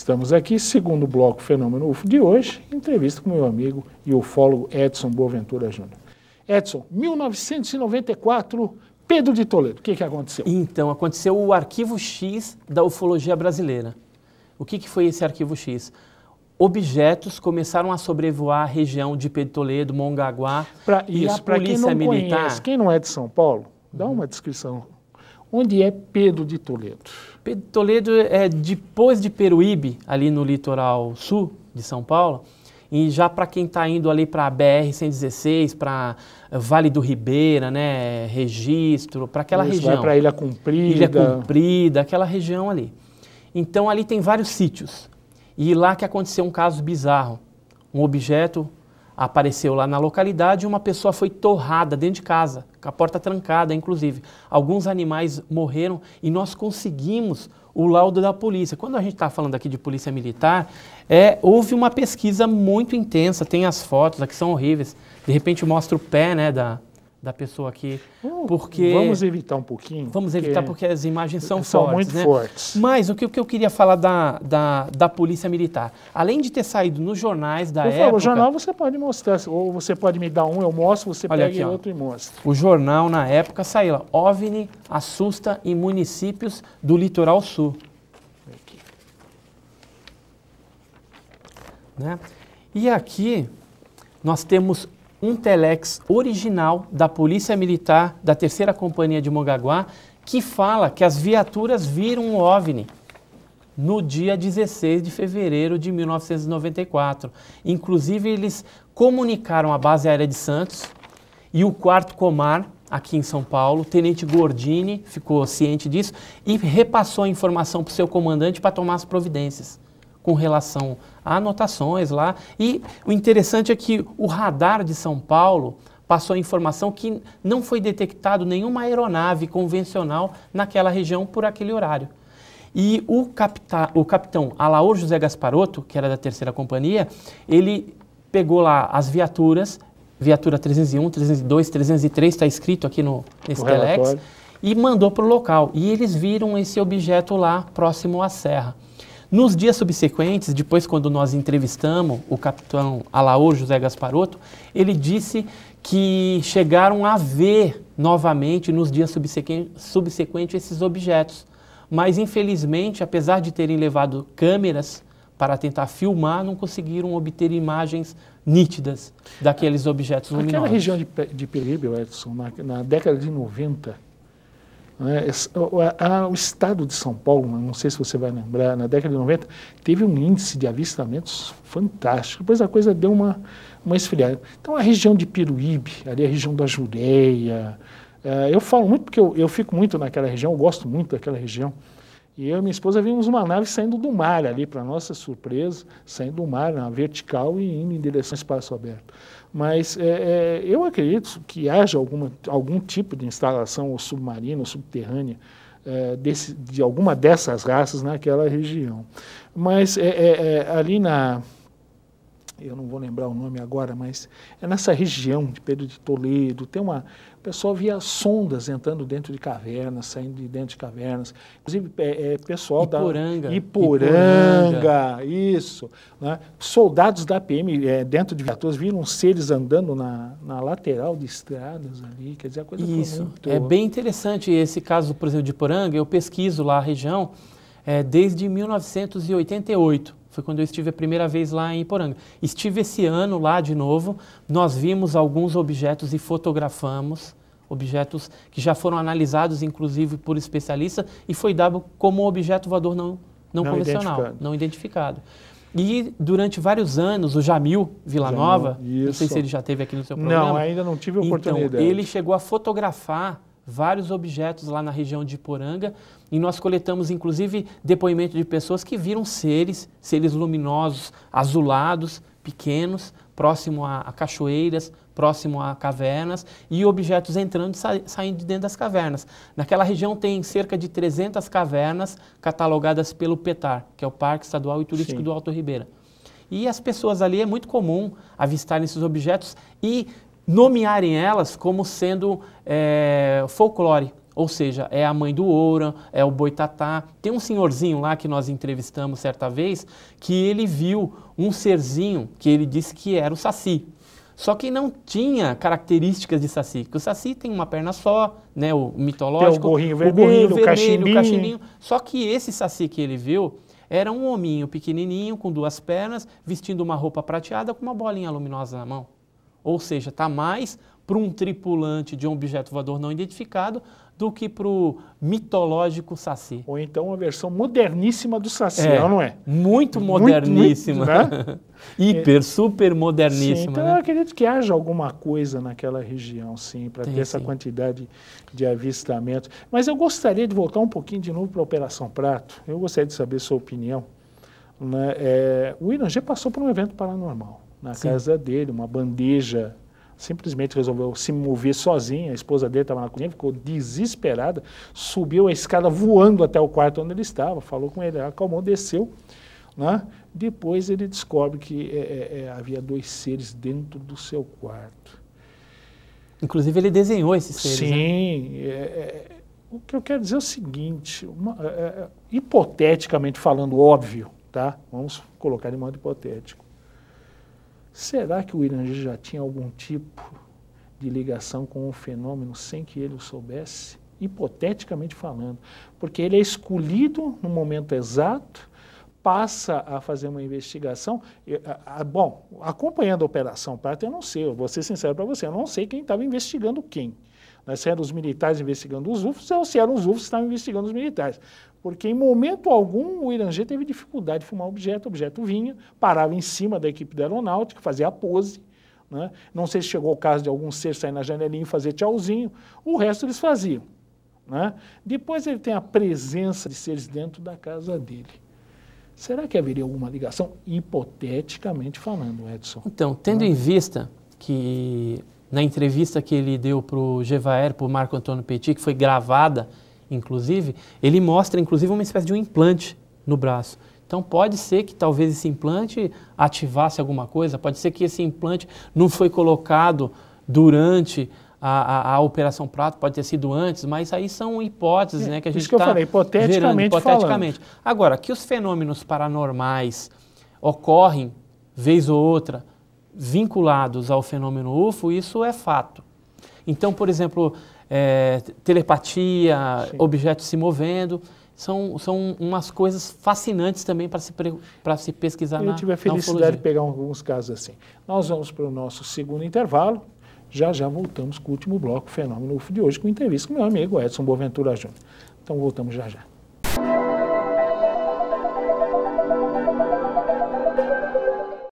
Estamos aqui, segundo bloco Fenômeno UFO de hoje, entrevista com meu amigo e ufólogo Edson Boaventura Júnior. Edson, 1994, Pedro de Toledo, o que aconteceu? Então, aconteceu o Arquivo X da ufologia brasileira. O que foi esse Arquivo X? Objetos começaram a sobrevoar a região de Pedro de Toledo, Mongaguá, e a Polícia Militar... Conhece, quem não é de São Paulo, dá uma descrição. Onde é Pedro de Toledo? Pedro de Toledo é depois de Peruíbe, ali no litoral sul de São Paulo, e já para quem está indo ali para a BR-116, para Vale do Ribeira, né, Registro, para aquela região. Vai para Ilha Comprida. Ilha Comprida, aquela região ali. Então ali tem vários sítios. E lá que aconteceu um caso bizarro. Um objeto apareceu lá na localidade e uma pessoa foi torrada dentro de casa, com a porta trancada, inclusive. Alguns animais morreram e nós conseguimos o laudo da polícia. Quando a gente está falando aqui de polícia militar, houve uma pesquisa muito intensa, tem as fotos, aqui são horríveis. De repente mostra o pé, né, da pessoa aqui, porque... Vamos evitar um pouquinho. Vamos evitar porque as imagens são fortes, muito né? fortes. Mas o que eu queria falar da Polícia Militar, além de ter saído nos jornais da época... O jornal você pode mostrar, ou você pode me dar um, eu mostro, você pega aqui, outro e mostra. O jornal, na época, saiu lá, OVNI assusta em municípios do litoral sul. Aqui. Né? E aqui nós temos um telex original da Polícia Militar da 3ª Companhia de Mongaguá, que fala que as viaturas viram um OVNI no dia 16 de fevereiro de 1994. Inclusive, eles comunicaram à base aérea de Santos e o 4º Comar, aqui em São Paulo, o Tenente Gordini ficou ciente disso e repassou a informação para o seu comandante para tomar as providências com relação a anotações lá. E o interessante é que o radar de São Paulo passou a informação que não foi detectado nenhuma aeronave convencional naquela região por aquele horário. E o capitão Alaor José Gasparotto, que era da 3ª Companhia, ele pegou lá as viaturas, viatura 301, 302, 303, está escrito aqui nesse telex, e mandou para o local. E eles viram esse objeto lá próximo à serra. Nos dias subsequentes, depois quando nós entrevistamos o capitão Alaor José Gasparotto, ele disse que chegaram a ver novamente nos dias subsequentes esses objetos. Mas infelizmente, apesar de terem levado câmeras para tentar filmar, não conseguiram obter imagens nítidas daqueles objetos luminosos. Aquela região de Peruíbe, Edson, na década de 90, o estado de São Paulo, não sei se você vai lembrar, na década de 90, teve um índice de avistamentos fantástico. Depois a coisa deu uma esfriada. Então a região de Peruíbe, ali a região da Jureia, eu falo muito porque eu fico muito naquela região, eu gosto muito daquela região. E eu e minha esposa vimos uma nave saindo do mar ali, para nossa surpresa, saindo do mar na vertical e indo em direção ao espaço aberto. Mas eu acredito que haja algum tipo de instalação ou submarina ou subterrânea de alguma dessas raças naquela região. Mas ali eu não vou lembrar o nome agora, mas é nessa região de Pedro de Toledo, o pessoal via sondas entrando dentro de cavernas, saindo de dentro de cavernas, inclusive pessoal Iporanga, isso, né? Soldados da PM dentro de viaturas viram seres andando na lateral de estradas ali, quer dizer, a coisa isso, foi muito... é bem interessante esse caso, por exemplo, de Iporanga. Eu pesquiso lá a região desde 1988. Foi quando eu estive a primeira vez lá em Iporanga. Estive esse ano lá de novo, nós vimos alguns objetos e fotografamos, objetos que já foram analisados, inclusive, por especialistas, e foi dado como objeto voador não convencional, não identificado. E durante vários anos, o Jamil Villanova, não sei se ele já esteve aqui no seu programa. Não, ainda não tive a oportunidade. Então, ele chegou a fotografar vários objetos lá na região de Iporanga, e nós coletamos, inclusive, depoimento de pessoas que viram seres luminosos, azulados, pequenos, próximo a cachoeiras, próximo a cavernas, e objetos entrando e saindo de dentro das cavernas. Naquela região tem cerca de 300 cavernas catalogadas pelo PETAR, que é o Parque Estadual e Turístico do Alto Ribeira. E as pessoas ali, é muito comum avistarem esses objetos e nomearem elas como sendo folclore. Ou seja, é a mãe do ouro, é o boitatá. Tem um senhorzinho lá que nós entrevistamos certa vez, que ele viu um serzinho que ele disse que era o saci. Só que não tinha características de saci, porque o saci tem uma perna só, né, o mitológico. Tem o gorrinho vermelho, o cachimbinho. Só que esse saci que ele viu era um hominho pequenininho, com 2 pernas, vestindo uma roupa prateada com uma bolinha luminosa na mão. Ou seja, está mais para um tripulante de um objeto voador não identificado do que para o mitológico saci. Ou então uma versão moderníssima do saci, não é? Muito moderníssima. Né? Hiper, super moderníssima. Sim, então né? eu acredito que haja alguma coisa naquela região, sim, para ter essa quantidade de avistamentos. Mas eu gostaria de voltar um pouquinho de novo para a Operação Prato. Eu gostaria de saber sua opinião. Né? O Irangê passou por um evento paranormal na casa dele, uma bandeja. Simplesmente resolveu se mover sozinha, a esposa dele estava na cozinha, ficou desesperada, subiu a escada voando até o quarto onde ele estava, falou com ele, acalmou, desceu. Né? Depois ele descobre que havia 2 seres dentro do seu quarto. Inclusive ele desenhou esses seres. Sim, o que eu quero dizer é o seguinte, hipoteticamente falando, óbvio, tá? Vamos colocar de modo hipotético. Será que o Irangê já tinha algum tipo de ligação com o fenômeno sem que ele o soubesse? Hipoteticamente falando. Porque ele é escolhido no momento exato, passa a fazer uma investigação. Bom, acompanhando a Operação Prato, eu não sei, eu vou ser sincero para você, eu não sei quem estava investigando quem. Se eram os militares investigando os UFOs ou se eram os UFOs que estavam investigando os militares. Porque em momento algum o Irangê teve dificuldade de filmar o objeto vinha, parava em cima da equipe da aeronáutica, fazia a pose. Né? Não sei se chegou o caso de algum ser sair na janelinha e fazer tchauzinho, o resto eles faziam. Né? Depois ele tem a presença de seres dentro da casa dele. Será que haveria alguma ligação? Hipoteticamente falando, Edson. Então, tendo em vista que na entrevista que ele deu para o Gevaer, para o Marco Antônio Petit, que foi gravada, inclusive, ele mostra, inclusive, uma espécie de um implante no braço. Então, pode ser que talvez esse implante ativasse alguma coisa, pode ser que esse implante não foi colocado durante a Operação Prato, pode ter sido antes, mas aí são hipóteses, né, que a gente está falei, hipoteticamente. Agora, que os fenômenos paranormais ocorrem, vez ou outra, vinculados ao fenômeno UFO, isso é fato. Então, por exemplo, telepatia, objetos se movendo, são umas coisas fascinantes também para se pesquisar na ufologia. Eu tive a felicidade de pegar alguns casos assim. Nós vamos para o nosso segundo intervalo, já voltamos com o último bloco, o Fenômeno UFO de hoje, com entrevista com meu amigo Edson Boaventura Júnior. Então voltamos já.